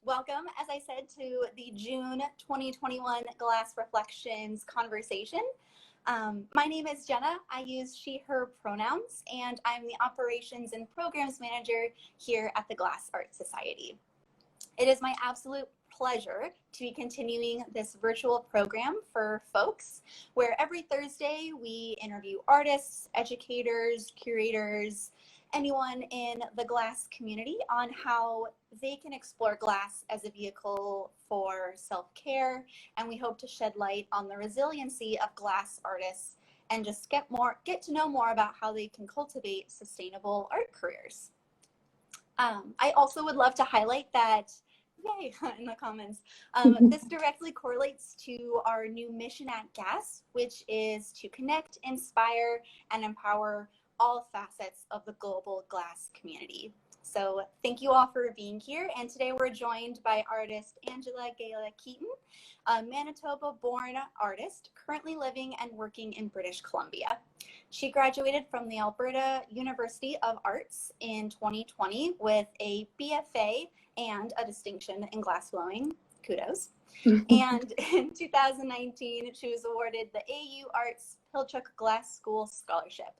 Welcome, as I said, to the June 2021 Glass Reflections conversation. My name is Jenna. I use she, her pronouns, and I'm the Operations and Programs Manager here at the Glass Art Society. It is my absolute pleasure to be continuing this virtual program for folks, where every Thursday we interview artists, educators, curators, anyone in the glass community on how they can explore glass as a vehicle for self-care, and we hope to shed light on the resiliency of glass artists and just get to know more about how they can cultivate sustainable art careers. I also would love to highlight that, yay, in the comments, this directly correlates to our new mission at GAS, which is to connect, inspire, and empower all facets of the global glass community. So thank you all for being here. And today we're joined by artist Gela Keating, a Manitoba-born artist currently living and working in British Columbia. She graduated from the Alberta University of Arts in 2020 with a BFA and a distinction in glassblowing. Kudos. And in 2019, she was awarded the AU Arts Pilchuck Glass School Scholarship.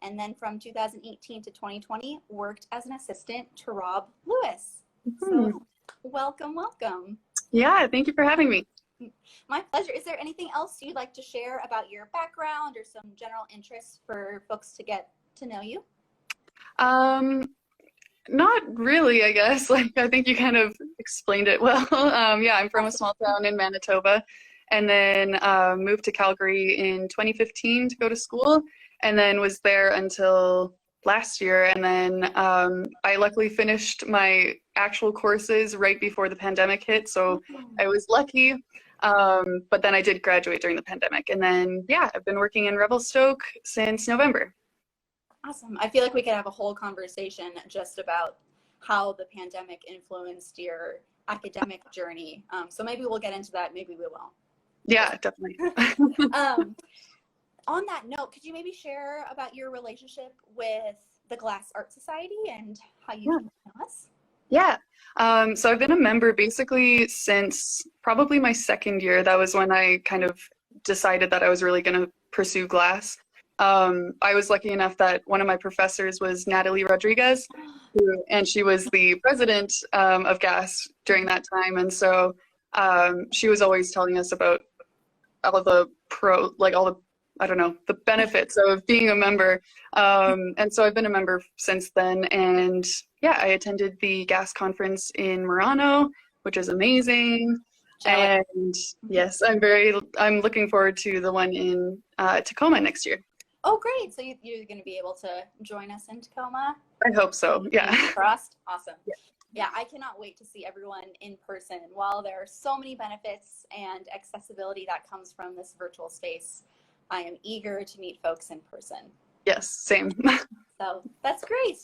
And then from 2018 to 2020, worked as an assistant to Rob Lewis. So welcome, welcome. Yeah, thank you for having me. My pleasure. Is there anything else you'd like to share about your background or some general interests for folks to get to know you? Not really, I guess. Like, I think you kind of explained it well. Yeah, I'm from a small town in Manitoba, and then moved to Calgary in 2015 to go to school, and then was there until last year. And then I luckily finished my actual courses right before the pandemic hit, so I was lucky. But then I did graduate during the pandemic, and then yeah, I've been working in Revelstoke since November. Awesome. I feel like we could have a whole conversation just about how the pandemic influenced your academic journey. So maybe we'll get into that. Maybe we will. Yeah, definitely. On that note, could you maybe share about your relationship with the Glass Art Society and how you came to know us? Yeah. So I've been a member basically since probably my second year. That was when I kind of decided that I was really going to pursue glass. I was lucky enough that one of my professors was Natalie Rodriguez, and she was the president of GAS during that time. And so she was always telling us about all the the benefits of being a member. And so I've been a member since then. And yeah, I attended the GAS conference in Murano, which is amazing. Gela. And yes, I'm looking forward to the one in Tacoma next year. Oh, great. So you're going to be able to join us in Tacoma? I hope so, yeah. Trust? Awesome. Yeah, I cannot wait to see everyone in person. While there are so many benefits and accessibility that comes from this virtual space, I am eager to meet folks in person. Yes, same. So that's great.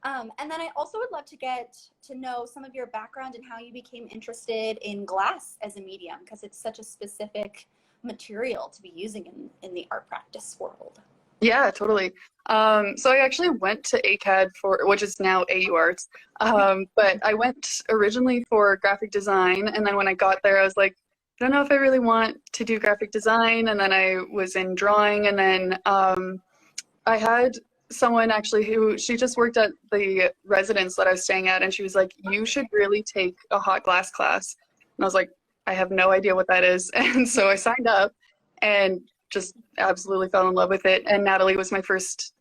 And then I also would love to get to know some of your background and how you became interested in glass as a medium, because it's such a specific material to be using in the art practice world. Yeah, totally. So I actually went to ACAD which is now AU Arts, but I went originally for graphic design, and then when I got there, I was like, I don't know if I really want to do graphic design, and then I was in drawing, and then I had someone actually she just worked at the residence that I was staying at, and she was like, you should really take a hot glass class. And I was like, I have no idea what that is. And so I signed up and just absolutely fell in love with it. And Natalie was my first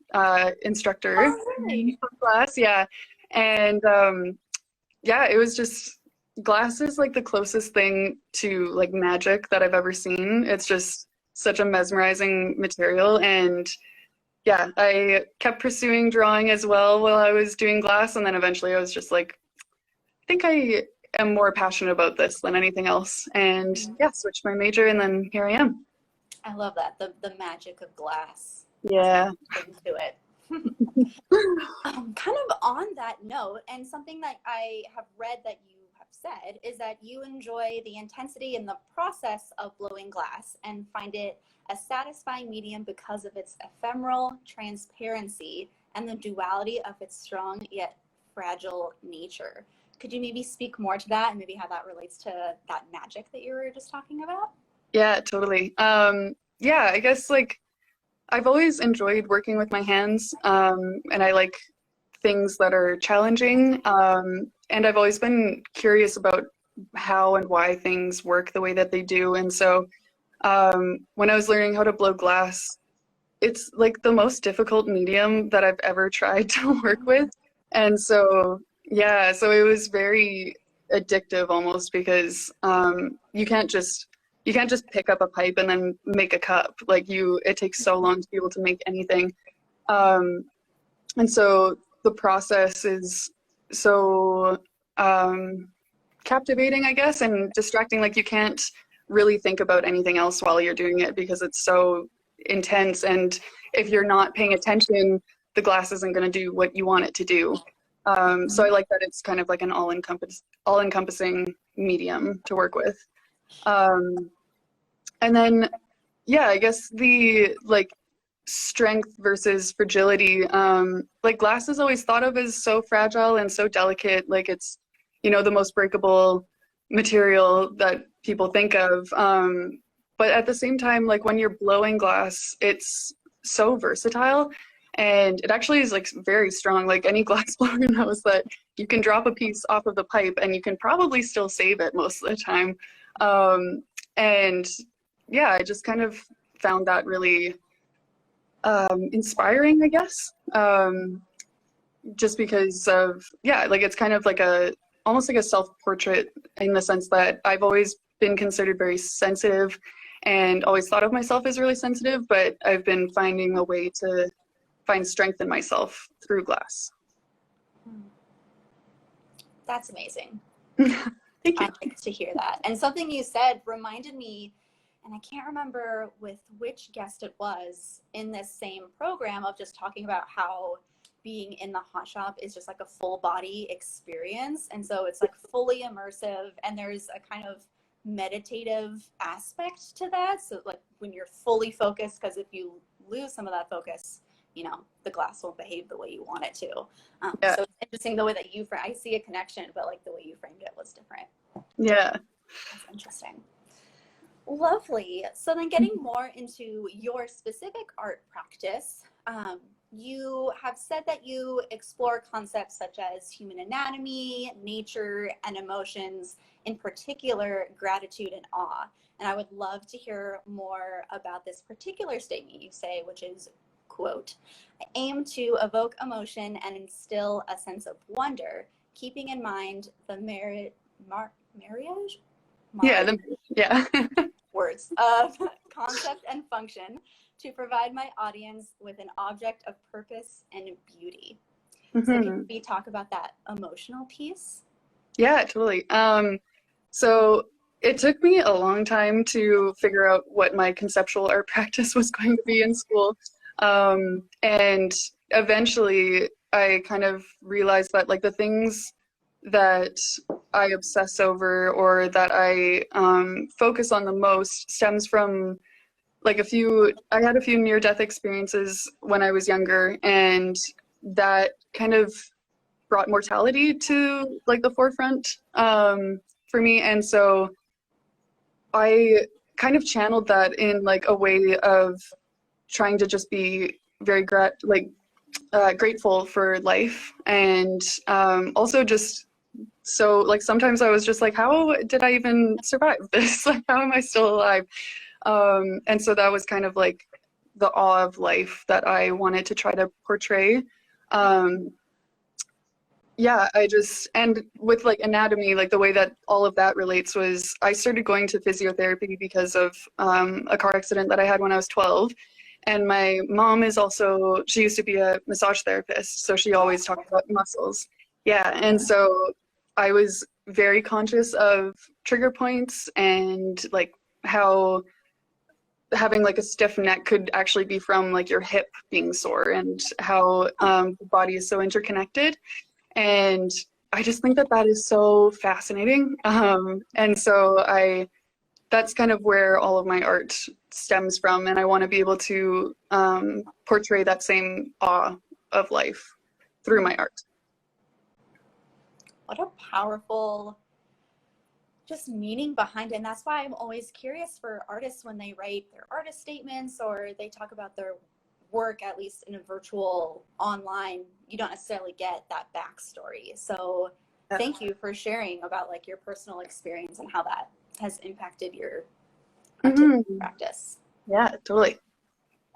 instructor in class. Yeah. And yeah, it was just, glass is like the closest thing to like magic that I've ever seen. It's just such a mesmerizing material. And yeah, I kept pursuing drawing as well while I was doing glass. And then eventually I was just like, I think I am more passionate about this than anything else. And yeah, switched my major, and then here I am. I love that, the magic of glass. Yeah. Into it. Kind of on that note, and something that I have read that you have said is that you enjoy the intensity and the process of blowing glass and find it a satisfying medium because of its ephemeral transparency and the duality of its strong yet fragile nature. Could you maybe speak more to that and maybe how that relates to that magic that you were just talking about? Yeah, totally. Yeah, I guess like I've always enjoyed working with my hands, and I like things that are challenging. And I've always been curious about how and why things work the way that they do. And so when I was learning how to blow glass, it's like the most difficult medium that I've ever tried to work with. And so, yeah, so it was very addictive almost because you can't just pick up a pipe and then make a cup. Like it takes so long to be able to make anything. Um, and so the process is so captivating, I guess, and distracting. Like you can't really think about anything else while you're doing it because it's so intense. And if you're not paying attention, the glass isn't going to do what you want it to do. So I like that it's kind of like an all-encompassing medium to work with. And then, yeah, I guess the like strength versus fragility. Like glass is always thought of as so fragile and so delicate. Like it's, the most breakable material that people think of. But at the same time, like when you're blowing glass, it's so versatile and it actually is like very strong. Like any glass blower knows that you can drop a piece off of the pipe and you can probably still save it most of the time. And yeah, I just kind of found that really inspiring, I guess. Just because of, yeah, like it's kind of like almost like a self-portrait in the sense that I've always been considered very sensitive and always thought of myself as really sensitive, but I've been finding a way to find strength in myself through glass. That's amazing. Thank you. I like to hear that. And something you said reminded me, and I can't remember with which guest it was in this same program, of just talking about how being in the hot shop is just like a full body experience. And so it's like fully immersive and there's a kind of meditative aspect to that. So like when you're fully focused, because if you lose some of that focus, the glass won't behave the way you want it to. Yeah. So it's interesting the way that I see a connection, but like the way you framed it was different. Yeah. That's interesting. Lovely. So then getting more into your specific art practice, you have said that you explore concepts such as human anatomy, nature, and emotions, in particular, gratitude and awe. And I would love to hear more about this particular statement you say, which is, quote, "I aim to evoke emotion and instill a sense of wonder, keeping in mind the marriage Yeah. words of concept and function to provide my audience with an object of purpose and beauty." So can we talk about that emotional piece? Yeah, totally. So it took me a long time to figure out what my conceptual art practice was going to be in school. And eventually I kind of realized that like the things that I obsess over or that I focus on the most stems from like I had a few near-death experiences when I was younger, and that kind of brought mortality to like the forefront for me. And so I kind of channeled that in like a way of trying to just be very grateful for life, and also just so like sometimes I was just like, how did I even survive this? Like, how am I still alive? And so that was kind of like the awe of life that I wanted to try to portray. Yeah, and with like anatomy, like the way that all of that relates was I started going to physiotherapy because of a car accident that I had when I was 12. And my mom she used to be a massage therapist, so she always talked about muscles. Yeah, and so I was very conscious of trigger points and like how having like a stiff neck could actually be from like your hip being sore, and how the body is so interconnected. And I just think that that is so fascinating. And so that's kind of where all of my art stems from. And I want to be able to portray that same awe of life through my art. what a powerful just meaning behind it. And that's why I'm always curious for artists when they write their artist statements or they talk about their work, at least in a virtual online, you don't necessarily get that backstory. So thank you for sharing about like your personal experience and how that has impacted your practice. Yeah, totally.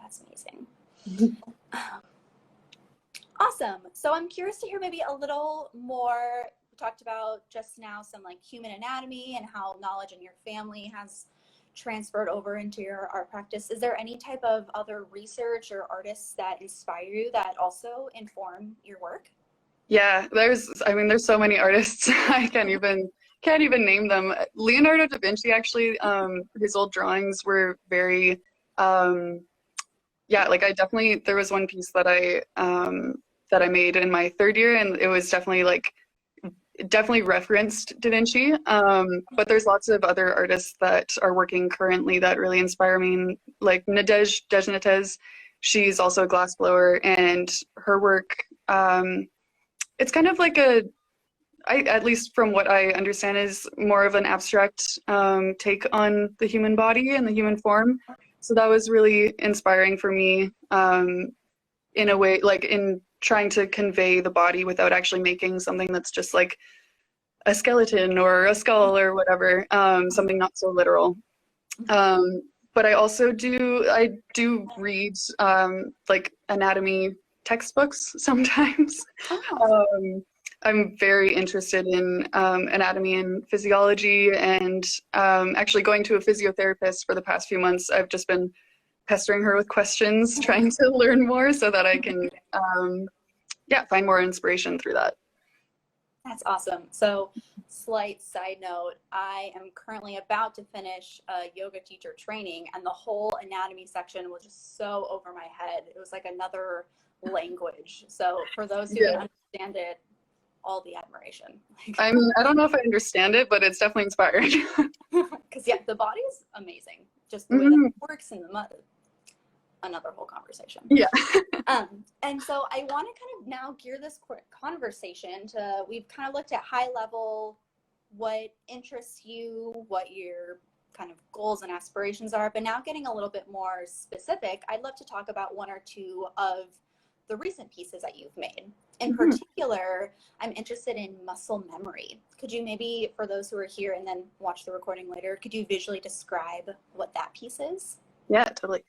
That's amazing. Awesome. So I'm curious to hear maybe a little more. We talked about just now some like human anatomy and how knowledge in your family has transferred over into your art practice. Is there any type of other research or artists that inspire you that also inform your work? Yeah, there's so many artists. I can't even name them. Leonardo da Vinci actually, his old drawings were very yeah, like there was one piece that I made in my third year, and it was definitely referenced Da Vinci. But there's lots of other artists that are working currently that really inspire me, like Nadège Desjardins. She's also a glassblower, and her work, it's kind of like at least from what I understand, is more of an abstract take on the human body and the human form. So that was really inspiring for me in a way, like in trying to convey the body without actually making something that's just like a skeleton or a skull or whatever, something not so literal. But I do read like anatomy textbooks sometimes. I'm very interested in anatomy and physiology, and actually going to a physiotherapist for the past few months. I've just been pestering her with questions, trying to learn more so that I can find more inspiration through that. That's awesome. So slight side note, I am currently about to finish a yoga teacher training, and the whole anatomy section was just so over my head. It was like another language. So for those who can understand it, all the admiration. I don't know if I understand it, but it's definitely inspiring. Because the body is amazing. Just the way that it works in the mud. Another whole conversation. Yeah. And so I want to kind of now gear this conversation to, we've kind of looked at high level, what interests you, what your kind of goals and aspirations are, but now getting a little bit more specific, I'd love to talk about one or two of the recent pieces that you've made. In particular, I'm interested in muscle memory. Could you maybe, for those who are here and then watch the recording later, could you visually describe what that piece is? Yeah, totally.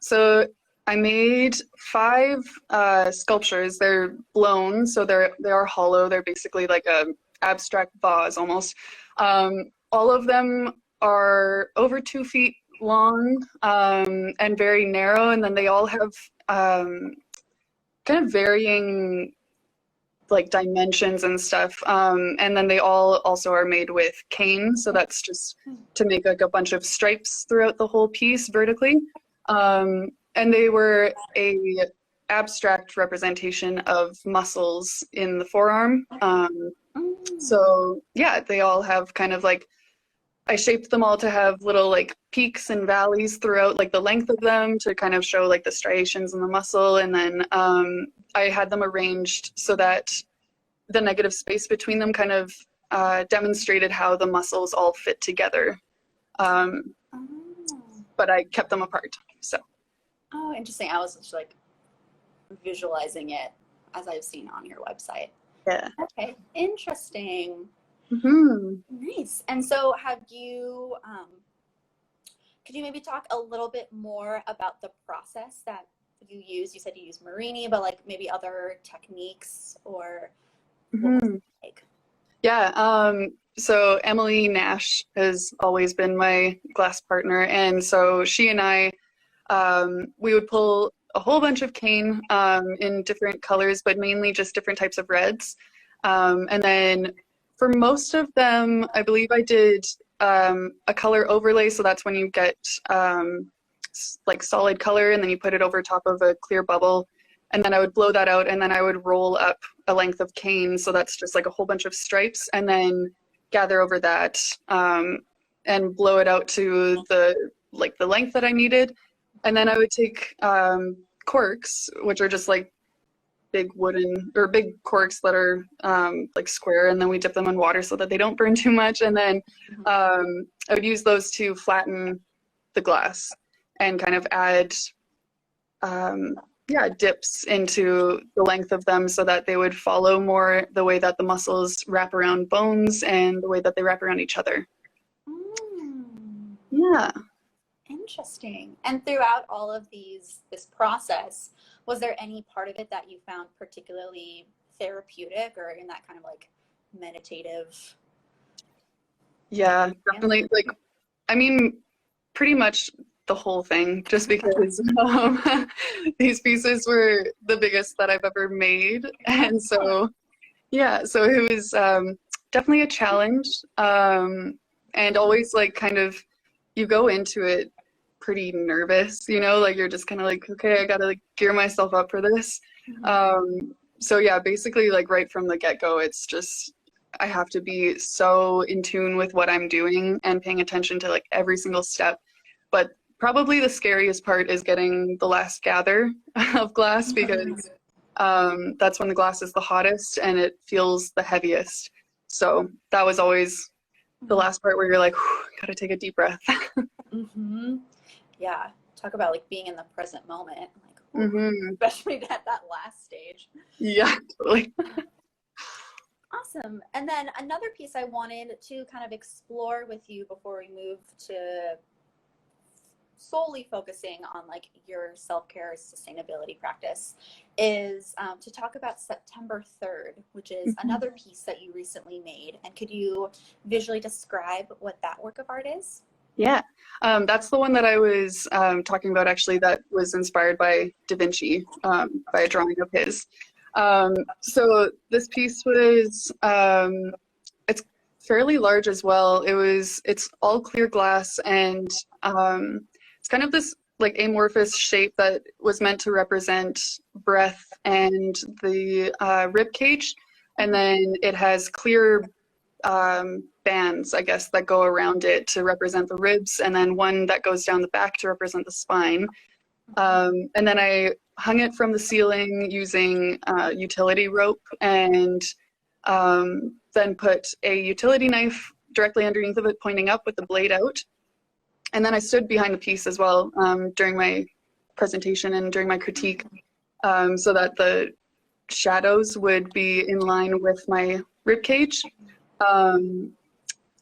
So I made 5 sculptures. They're blown, so they are hollow. They're basically like a abstract vase almost. All of them are over 2 feet long and very narrow, and then they all have kind of varying like dimensions and stuff, and then they all also are made with cane, so that's just to make like a bunch of stripes throughout the whole piece vertically, and they were a abstract representation of muscles in the forearm. So yeah, they all have kind of like, I shaped them all to have little like peaks and valleys throughout like the length of them to kind of show like the striations in the muscle. And then I had them arranged so that the negative space between them kind of demonstrated how the muscles all fit together. But I kept them apart, so. Oh, interesting. I was just like visualizing it as I've seen on your website. Yeah. Okay, interesting. Nice. And so have you, could you maybe talk a little bit more about the process that you use? You said you use Marini, but like maybe other techniques or what was it like? Yeah, so Emily Nash has always been my glass partner, and so she and I, we would pull a whole bunch of cane in different colors, but mainly just different types of reds. And then for most of them, I believe I did a color overlay, so that's when you get like solid color and then you put it over top of a clear bubble, and then I would blow that out, and then I would roll up a length of cane, so that's just like a whole bunch of stripes, and then gather over that and blow it out to the length that I needed. And then I would take corks, which are just like big wooden or big corks that are like square, and then we dip them in water so that they don't burn too much. And then I would use those to flatten the glass and kind of add dips into the length of them so that they would follow more the way that the muscles wrap around bones and the way that they wrap around each other. Yeah. Interesting. And throughout all of this process, was there any part of it that you found particularly therapeutic or in that kind of like meditative? Yeah, definitely. Like, I mean, pretty much the whole thing, just because these pieces were the biggest that I've ever made. And so, yeah, so it was definitely a challenge. And always like kind of, you go into it pretty nervous, you know, like you're just kind of like, okay, I gotta like gear myself up for this. So yeah, basically like right from the get-go, it's just, I have to be so in tune with what I'm doing and paying attention to like every single step. But probably the scariest part is getting the last gather of glass, because that's when the glass is the hottest and it feels the heaviest. So that was always the last part where you're like, gotta take a deep breath. Yeah, talk about like being in the present moment, like especially at that last stage. Yeah, totally. Awesome. And then another piece I wanted to kind of explore with you before we move to solely focusing on like your self-care sustainability practice is to talk about September 3rd, which is another piece that you recently made. And could you visually describe what that work of art is? Yeah, that's the one that I was talking about, actually, that was inspired by Da Vinci, by a drawing of his. So this piece was, it's fairly large as well. It's all clear glass, and it's kind of this like amorphous shape that was meant to represent breath and the rib cage. And then it has clear bands, I guess, that go around it to represent the ribs, and then one that goes down the back to represent the spine. And then I hung it from the ceiling using utility rope, and then put a utility knife directly underneath of it, pointing up with the blade out. And then I stood behind the piece as well during my presentation and during my critique, so that the shadows would be in line with my rib cage.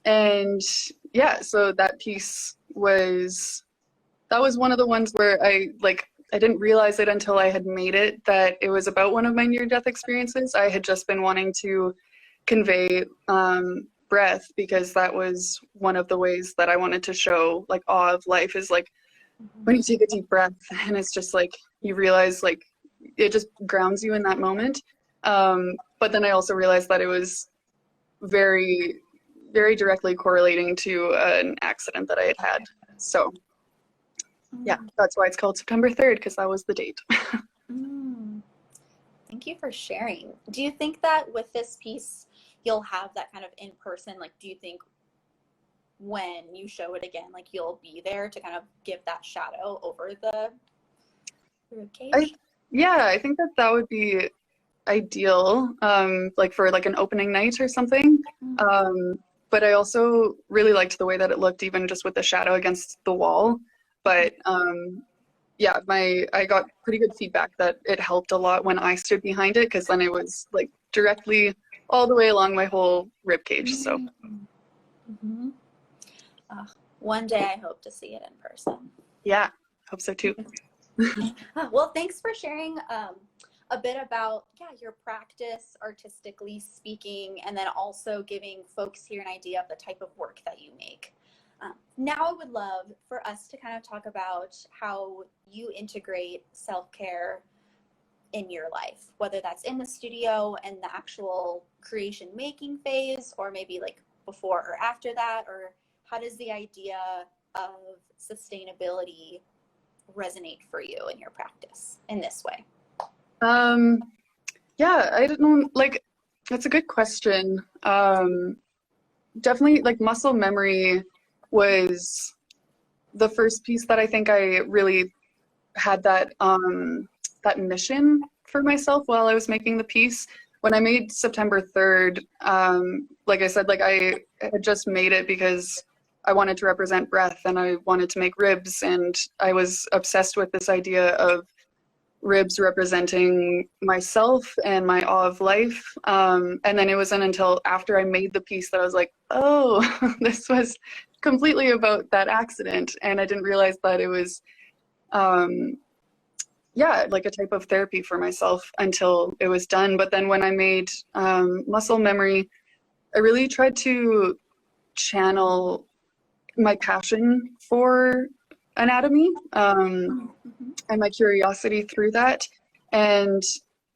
And yeah, so that piece was one of the ones where I didn't realize it until I had made it, that it was about one of my near-death experiences. I had just been wanting to convey breath, because that was one of the ways that I wanted to show like awe of life, is like when you take a deep breath and it's just like you realize like it just grounds you in that moment. But then I also realized that it was very, very directly correlating to an accident that I had had. So yeah, that's why it's called September 3rd, because that was the date. Thank you for sharing. Do you think that with this piece, you'll have that kind of in person, like, do you think when you show it again, like you'll be there to kind of give that shadow over the rib cage? I think that would be ideal, like for like an opening night or something. But I also really liked the way that it looked, even just with the shadow against the wall. But yeah, I got pretty good feedback that it helped a lot when I stood behind it, because then it was like directly all the way along my whole rib cage. So one day I hope to see it in person. Yeah, hope so too. Well, thanks for sharing a bit about your practice, artistically speaking, and then also giving folks here an idea of the type of work that you make. Now I would love for us to kind of talk about how you integrate self-care in your life, whether that's in the studio and the actual creation making phase, or maybe like before or after that, or how does the idea of sustainability resonate for you in your practice in this way? Yeah, I don't know, like, that's a good question. Definitely like muscle memory was the first piece that I think I really had that that mission for myself while I was making the piece. When I made September 3rd, like I said, like I had just made it because I wanted to represent breath and I wanted to make ribs, and I was obsessed with this idea of ribs representing myself and my awe of life. And then it wasn't until after I made the piece that I was like, oh, this was completely about that accident. And I didn't realize that it was, yeah, like a type of therapy for myself until it was done. But then when I made muscle memory, I really tried to channel my passion for anatomy and my curiosity through that. And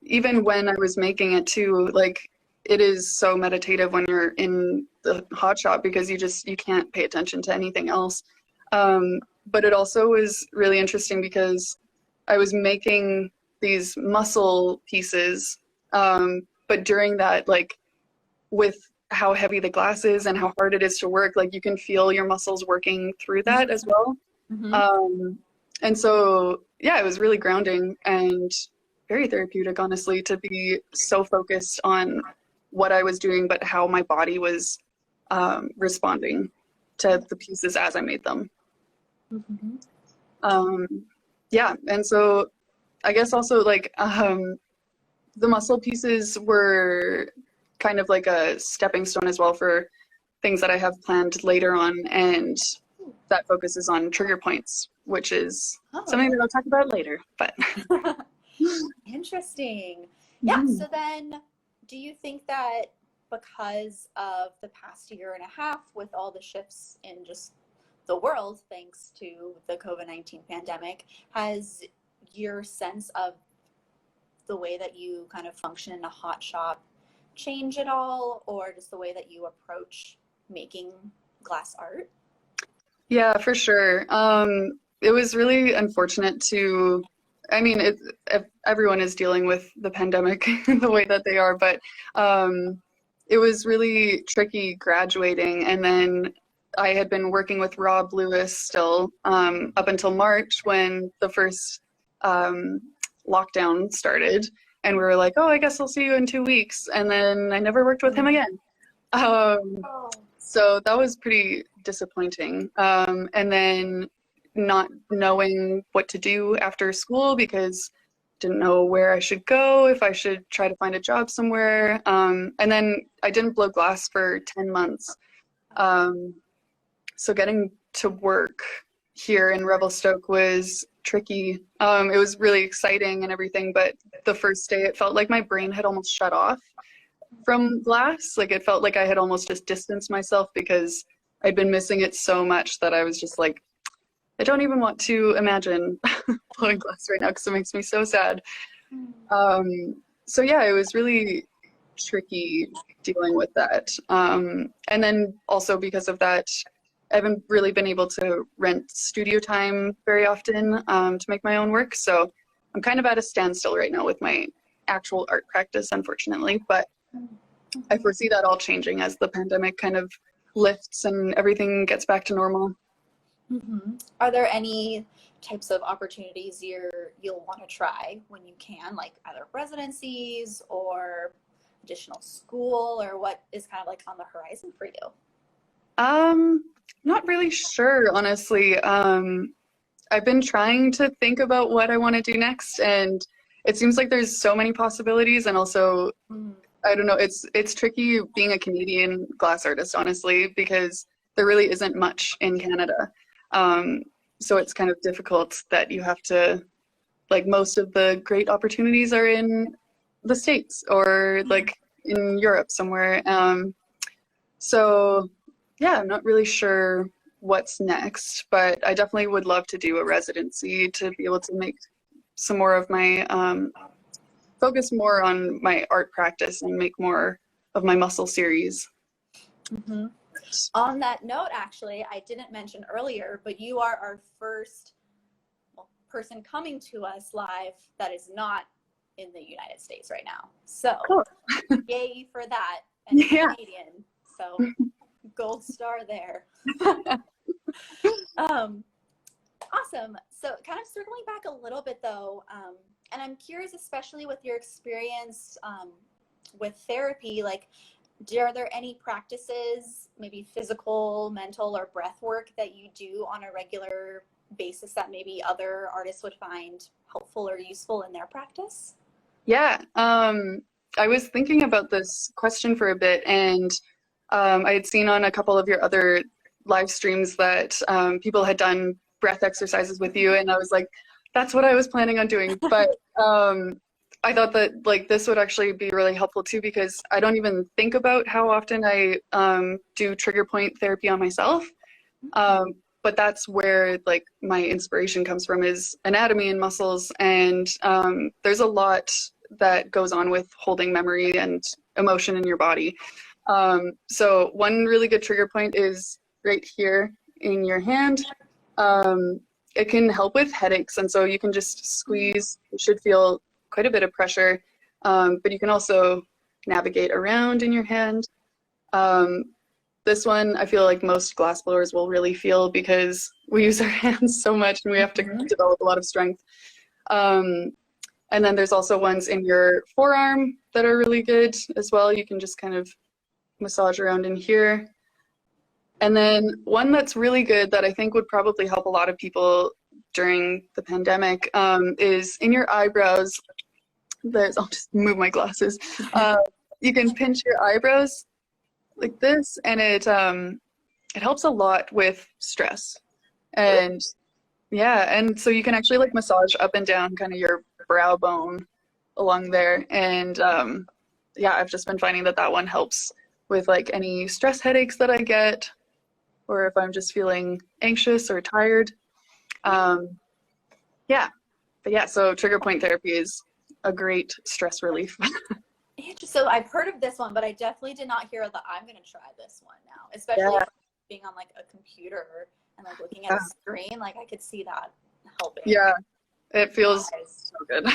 even when I was making it too, like it is so meditative when you're in the hot shop because you can't pay attention to anything else. But it also was really interesting because I was making these muscle pieces, but during that, like with how heavy the glass is and how hard it is to work, like you can feel your muscles working through that as well. And so, yeah, it was really grounding and very therapeutic, honestly, to be so focused on what I was doing, but how my body was responding to the pieces as I made them. Yeah, and so I guess also like the muscle pieces were kind of like a stepping stone as well for things that I have planned later on, and that focuses on trigger points, which is something that I'll talk about later. But interesting. Yeah. So then, do you think that because of the past year and a half, with all the shifts in just the world thanks to the COVID-19 pandemic, has your sense of the way that you kind of function in a hot shop change at all, or just the way that you approach making glass art? yeah, for sure. It was really unfortunate to, I mean, everyone is dealing with the pandemic the way that they are, but it was really tricky graduating. And then I had been working with Rob Lewis still up until March when the first lockdown started. And we were like, oh, I guess I'll see you in 2 weeks. And then I never worked with him again. So that was pretty disappointing. And then not knowing what to do after school because didn't know where I should go, if I should try to find a job somewhere. And then I didn't blow glass for 10 months. So getting to work here in Revelstoke was tricky. It was really exciting and everything, but the first day it felt like my brain had almost shut off from glass. Like it felt like I had almost just distanced myself because I'd been missing it so much that I was just like, I don't even want to imagine blowing glass right now because it makes me so sad. So yeah, it was really tricky dealing with that. And then also because of that, I haven't really been able to rent studio time very often to make my own work. So I'm kind of at a standstill right now with my actual art practice, unfortunately. But I foresee that all changing as the pandemic kind of lifts and everything gets back to normal. Are there any types of opportunities you'll want to try when you can, like either residencies or additional school, or what is kind of like on the horizon for you? Not really sure, honestly. I've been trying to think about what I want to do next, and it seems like there's so many possibilities, and also I don't know, it's tricky being a Canadian glass artist, honestly, because there really isn't much in Canada. So it's kind of difficult that you have to, like, most of the great opportunities are in the States or like in Europe somewhere. So yeah, I'm not really sure what's next, but I definitely would love to do a residency to be able to make some more of my focus more on my art practice and make more of my muscle series. On that note, actually, I didn't mention earlier, but you are our first person coming to us live that is not in the United States right now. So cool. Yay for that. And yeah. Canadian. So gold star there. Awesome. So kind of circling back a little bit though, And I'm curious, especially with your experience with therapy, like, are there any practices, maybe physical, mental, or breath work that you do on a regular basis that maybe other artists would find helpful or useful in their practice? Yeah, I was thinking about this question for a bit, and I had seen on a couple of your other live streams that people had done breath exercises with you, and I was like, that's what I was planning on doing. But I thought that like this would actually be really helpful too, because I don't even think about how often I do trigger point therapy on myself. But that's where like my inspiration comes from, is anatomy and muscles, and there's a lot that goes on with holding memory and emotion in your body. So one really good trigger point is right here in your hand. It can help with headaches, and so you can just squeeze. You should feel quite a bit of pressure, but you can also navigate around in your hand. This one, I feel like most glass blowers will really feel, because we use our hands so much and we have to develop a lot of strength. And then there's also ones in your forearm that are really good as well. You can just kind of massage around in here. And then one that's really good that I think would probably help a lot of people during the pandemic is in your eyebrows. I'll just move my glasses. You can pinch your eyebrows like this, and it helps a lot with stress. And yeah, and so you can actually like massage up and down kind of your brow bone along there. And yeah, I've just been finding that one helps with like any stress headaches that I get, or if I'm just feeling anxious or tired. Yeah, but yeah, so trigger point therapy is a great stress relief. So I've heard of this one, but I definitely did not hear that. I'm going to try this one now, especially being on like a computer and like looking at a screen. Like I could see that helping. Yeah, it feels so good.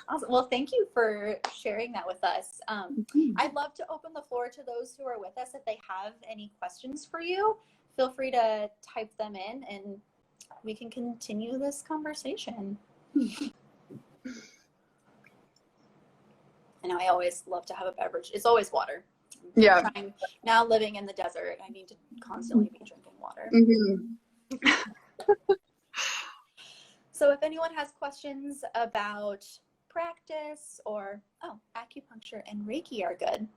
Awesome. Well, thank you for sharing that with us. I'd love to open the floor to those who are with us. If they have any questions for you, feel free to type them in and we can continue this conversation. I know I always love to have a beverage. It's always water. Yeah. Now living in the desert, I need to constantly be drinking water. So if anyone has questions about practice or, acupuncture and Reiki are good.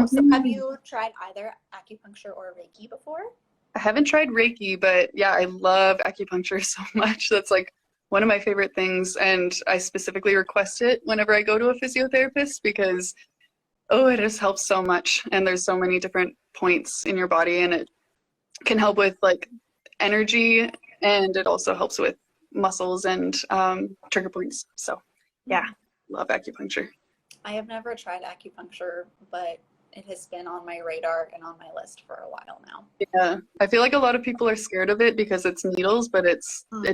So have you tried either acupuncture or Reiki before? I haven't tried Reiki, but yeah, I love acupuncture so much. That's like one of my favorite things, and I specifically request it whenever I go to a physiotherapist, because it just helps so much, and there's so many different points in your body, and it can help with like energy, and it also helps with muscles and trigger points. So yeah, love acupuncture. I have never tried acupuncture, but it has been on my radar and on my list for a while now. Yeah, I feel like a lot of people are scared of it because it's needles, but it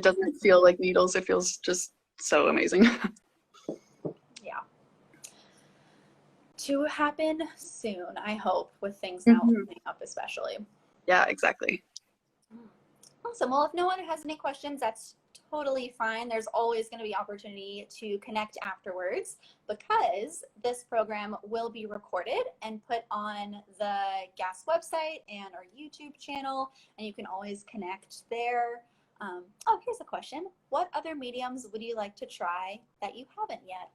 doesn't feel like needles. It feels just so amazing. Yeah. To happen soon, I hope, with things now opening up especially. Yeah, exactly. Awesome. Well, if no one has any questions, that's totally fine. There's always going to be opportunity to connect afterwards, because this program will be recorded and put on the GAS website and our YouTube channel, and you can always connect there. Here's a question. What other mediums would you like to try that you haven't yet?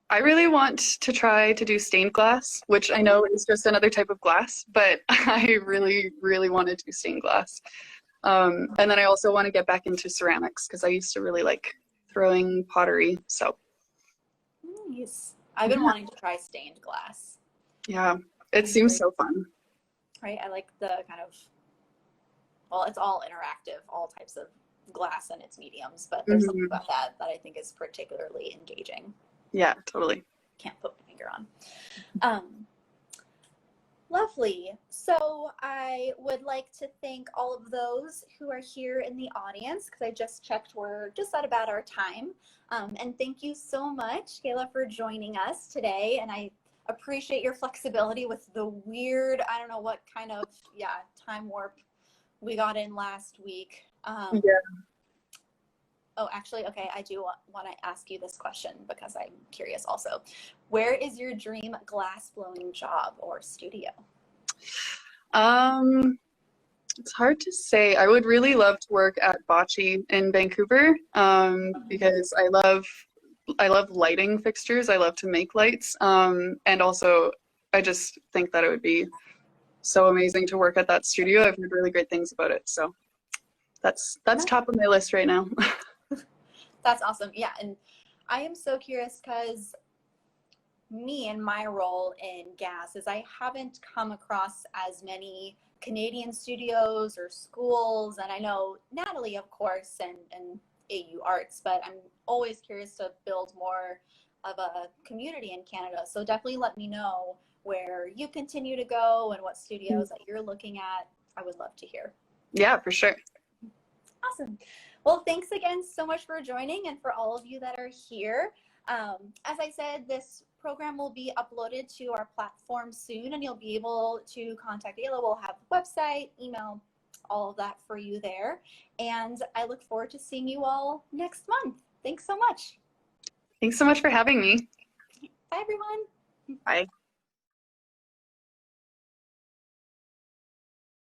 I really want to try to do stained glass, which I know is just another type of glass, but I really, really want to do stained glass. And then I also want to get back into ceramics, because I used to really like throwing pottery. So nice. I've been wanting to try stained glass. Yeah, it seems so fun. Right. I like the kind of, it's all interactive, all types of glass and its mediums, but there's something about that I think is particularly engaging. Yeah, totally. Can't put my finger on. Lovely. So I would like to thank all of those who are here in the audience, because I just checked we're just at about our time. And thank you so much, Gela, for joining us today. And I appreciate your flexibility with the weird, I don't know what kind of, time warp we got in last week. Oh, actually, okay, I do want to ask you this question because I'm curious also. Where is your dream glass blowing job or studio? Um, it's hard to say. I would really love to work at Bocce in Vancouver, because I love lighting fixtures. I love to make lights. And also I just think that it would be so amazing to work at that studio. I've heard really great things about it. So that's No, top of my list right now. that's awesome. Yeah, and I am so curious because me and my role in gas is I haven't come across as many Canadian studios or schools, and I know Natalie, of course, and AU Arts, but I'm always curious to build more of a community in Canada. So definitely let me know where you continue to go and what studios that you're looking at. I would love to hear. Yeah, for sure. Awesome. Well, thanks again so much for joining and for all of you that are here. As I said, this program will be uploaded to our platform soon, and you'll be able to contact Gela. We'll have the website, email, all of that for you there. And I look forward to seeing you all next month. Thanks so much. Thanks so much for having me. Bye, everyone. Bye.